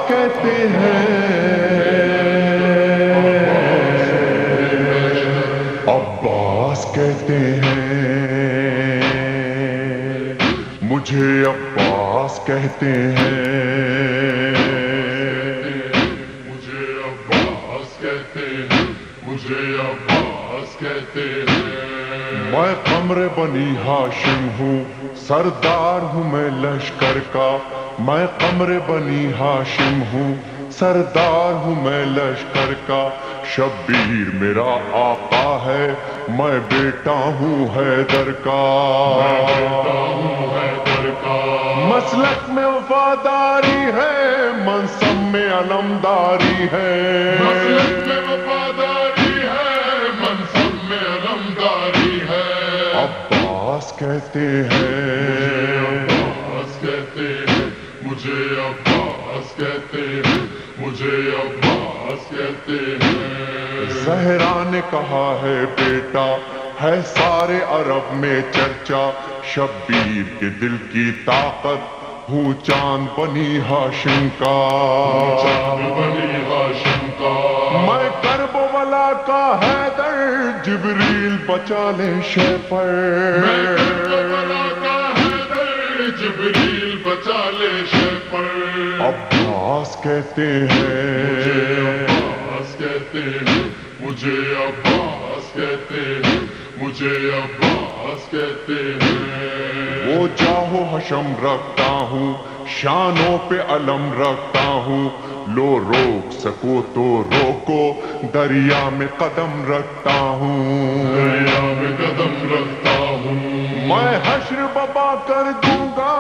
کہتے ہیں، عباس کہتے ہیں، مجھے عباس کہتے ہیں، مجھے عباس کہتے ہیں، مجھے عباس کہتے ہیں۔ میں قمر بنی ہاشم ہوں، سردار ہوں میں لشکر کا، میں قمر بنی ہاشم ہوں، سردار ہوں میں لشکر کا، شبیر میرا آقا ہے، میں بیٹا ہوں حیدر کا، مسلک میں وفاداری ہے، منصب میں علمداری ہے، مسلک میں وفاداری ہے، منصب میں علمداری ہے۔ عباس کہتے ہیں، عباس کہتے ہیں، مجھے عباس کہتے ہیں، مجھے عباس کہتے ہیں۔ زہرا نے کہا ہے بیٹا ہے سارے عرب میں چرچا، شبیر کے دل کی طاقت ہوں چاند بنی ہاشم کا، چاند بنی ہاشم کا، میں کرب ولا کا حیدر، جبریل بچا لے شے پر، میں کربلا کا حیدر، جبریل بچا لے شے پر۔ عباس کہتے مجھے ہیں، عباس کہتے ہیں، مجھے عباس کہتے ہیں، مجھے عباس کہتے ہیں۔ وہ جاہو حشم رکھتا ہوں، شانوں پہ علم رکھتا ہوں، لو روک سکو تو روکو، دریا میں قدم رکھتا ہوں، دریا میں قدم رکھتا ہوں، میں حشر ببا کر دوں گا،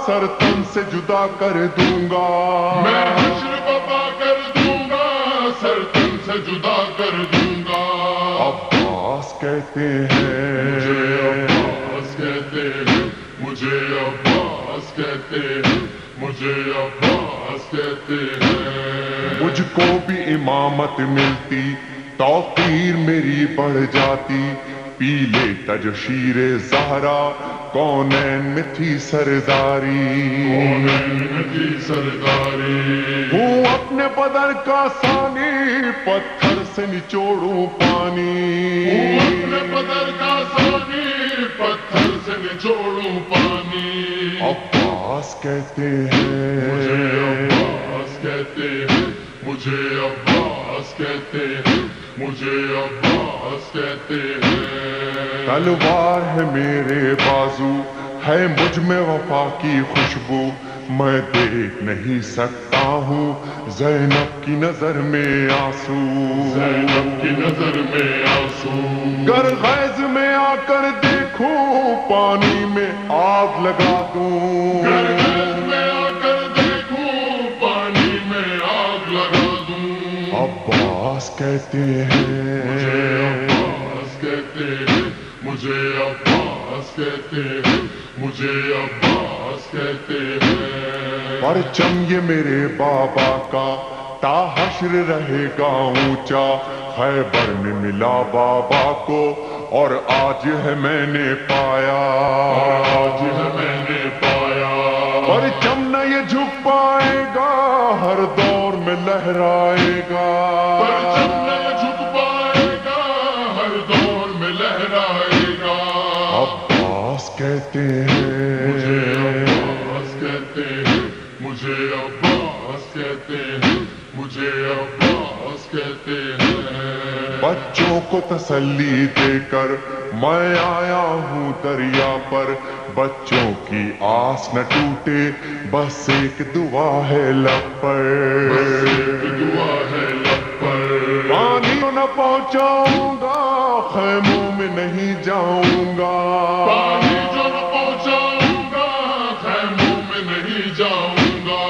سر تن سے جدا کر دوں گا، میں حشر بپا کر دوں گا، سر تن سے جدا کر دوں گا۔ عباس کہتے مجھے ہیں، عباس کہتے ہیں، مجھے عباس کہتے ہیں، مجھے عباس کہتے ہیں۔ مجھ کو بھی امامت ملتی، توقیر میری بڑھ جاتی، پی لیتا جو شیر زہرا، کونین میں تھی سرداری، کونین میں تھی سرداری، ہوں اپنے بدر کا ثانی، پتھر سے نچوڑوں پانی، اپنے بدر کا ثانی، پتھر سے نچوڑوں پانی۔ عباس کہتے مجھے ہیں، عباس کہتے ہیں، مجھے عباس کہتے ہیں، مجھے عباس کہتے ہیں۔ تلوار ہے میرے بازو، ہے مجھ میں وفا کی خوشبو، میں دیکھ نہیں سکتا ہوں زینب کی نظر میں آنسو، زینب کی نظر میں آنسو، گر غیظ میں آ کر دیکھوں، پانی میں آگ لگا دوں، گرگز میں آ کر دیکھوں، پانی میں آگ لگا دوں۔ عباس کہتے مجھے ہیں، عباس کہتے ہیں، مجھے عباس کہتے ہیں، مجھے عباس کہتے ہیں۔ پرچم یہ میرے بابا کا تا حشر رہے گا اونچا، خیبر میں ملا بابا کو اور آج ہے میں نے پایا، آج ہے میں نے پایا، پرچم نہ یہ جھک پائے گا، ہر دور میں لہرائے گا، پرچم نہ جھک پائے گا، ہر دور میں لہرائے گا۔ عباس کہتے مجھے ہیں، عباس کہتے ہیں، مجھے عباس کہتے ہیں، مجھے عباس کہتے ہیں۔ بچوں کو تسلی دے کر میں آیا ہوں دریا پر، بچوں کی آس نہ ٹوٹے، بس ایک دعا ہے لب پر، ایک دعا ہے لب پر، پانی نہ پہنچاؤں گا، خیموں میں نہیں جاؤں گا، پانی جو نہ پہنچاؤں گا، خیموں میں نہیں جاؤں گا۔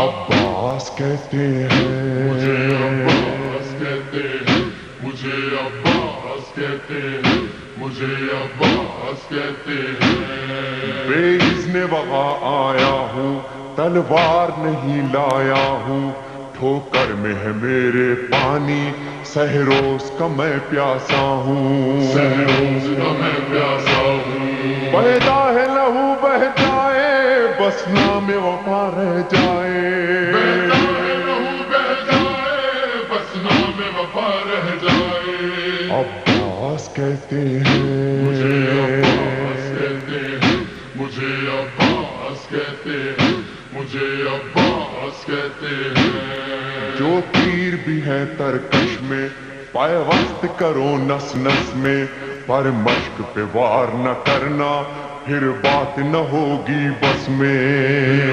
عباس کہتے مجھے ہیں، عباس کہتے ہیں، مجھے عباس کہتے ہیں، مجھے عباس کہتے ہیں۔ بے اذن وغا آیا ہوں، تلوار نہیں لایا ہوں، ٹھوکر میں ہے میرے پانی، سہروز کا میں پیاسا ہوں، سہروز کا میں پیاسا ہوں، بہتا ہے لہو بہ جائے، بس نام وفا رہ جائے، بہتا ہے کہتے مجھے عباس ہیں، کہتے ہیں، مجھے عباس کہتے ہیں، مجھے عباس کہتے ہیں. جو تیر بھی ہے ترکش میں پائے وقت کرو نس نس میں، پر مشق پہ وار نہ کرنا پھر بات نہ ہوگی بس میں.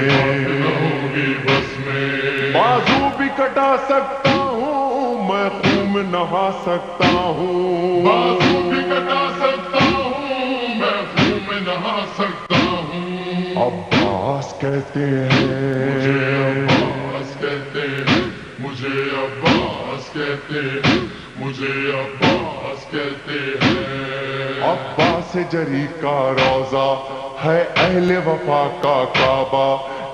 بات نہ ہوگی بس میں. بازو بھی کٹا سکتا ہوں میں، خون میں نہا سکتا ہوں. بازو بھی کٹا سکتا ہوں میں، خون میں نہا سکتا ہوں. عباس کہتے مجھے ہیں، عباس کہتے ہیں، مجھے عباس کہتے ہیں، مجھے عباس کہتے ہیں. عباس جری کا روضہ ہے اہل وفا کا کعبہ.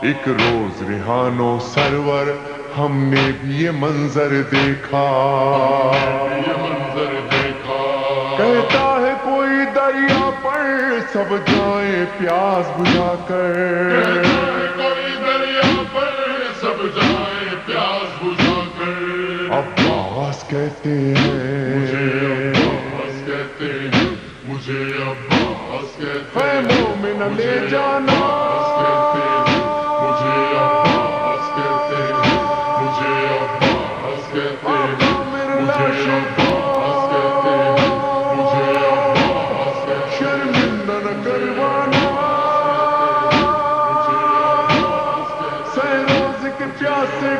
ایک روز ریحان و سرور ہم نے بھی یہ منظر دیکھا. یہ منظر دیکھا. کہتا ہے کوئی دریا پر سب جائیں پیاس بجھا کر. کہتا ہے کوئی دریا پر سب جائے پیاس بجھا کر. عباس کہتے مجھے ہیں، عباس کہتے ہیں، مجھے عباس کہتے اے ہیں، مومن لے مجھے جانا، عباس کہتے ہیں، مجھے عباس کہتے ہیں، مجھے عباس کہتے ہیں، آقا میرے مجھے لاش کو عباس کہتے ہیں، مجھے عباس کہتے ہیں. شرمندہ نہ کروانا، سہ روز کے پیاسے